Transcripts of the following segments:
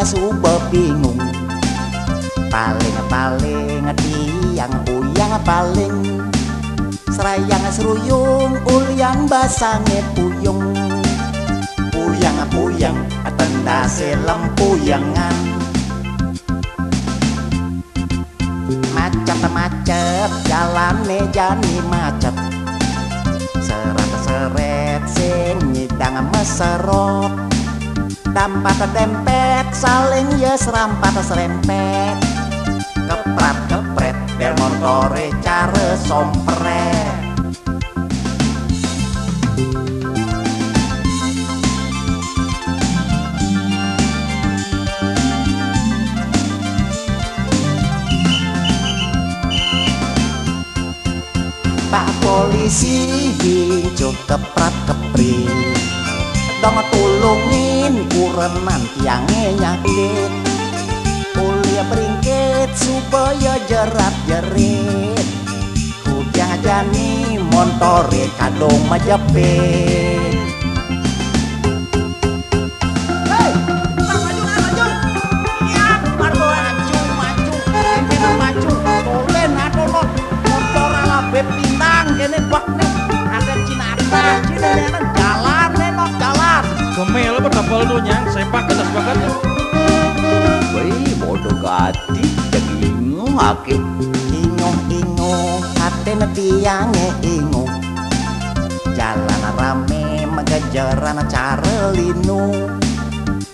suba bingung. Paling tiang puyang paling serayang seruyung uliang basange puyung. Puyang tendase lempuyangan. Macet jalane jani macet. Seret sing nyidang meserot. Dampat dempet saling ya serampat serempet. Kepret bel montore care sompret. Pak polisi hijau keprat kepri dong tulungin kurenan tiangnya nyakit. Kuliah beringkit supaya jerat jerit. Kudang jani montore kadung majepit. Hei, maju. Ya, maju. Tolen adolot motor ala bepintang kene bak nih. Ada Cinata, Cina jalan nenok jalan. Gomel berdapal dunyang sepak ke atas bakat. Wih, bodoh gati, jadi ingung ake. Ingung, hati tiangnya ingung. Jalan rame, mengejaran cara linu.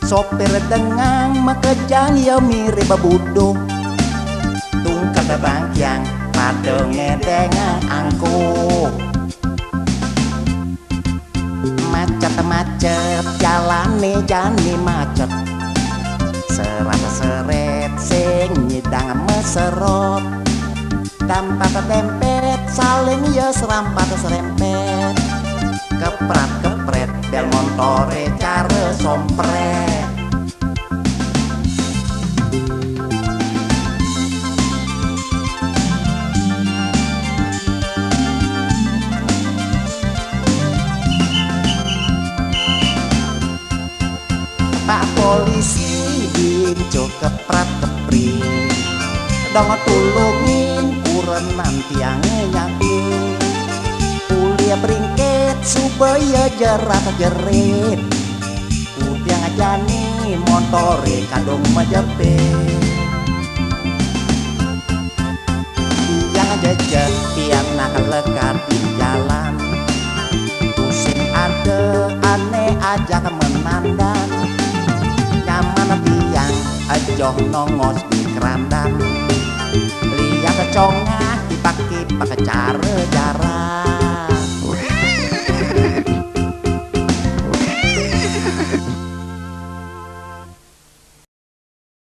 Sopir dengang, mengejar ya mirip babudo. Tungkat bangkiang, padongnya dengan angkuh. Macet, jalane jani macet. Seret sing nyidang meserot. Dampat dempet saling ya serampat serempet. Kepret bel montore care sompret. Pak polisi hijau keprat kepri dong tulungin kurenan tiangnya nyakit. Kuliah beringkit supaya jerat jerit. Kudang jani montore kadung majepit. Tiang jejer tiang nakal lekat di jalan. Pusing ada aneh aja menandan. Nyaman tiang ajoh nongos di kerandang. Lihat congah dipakai cara jarang.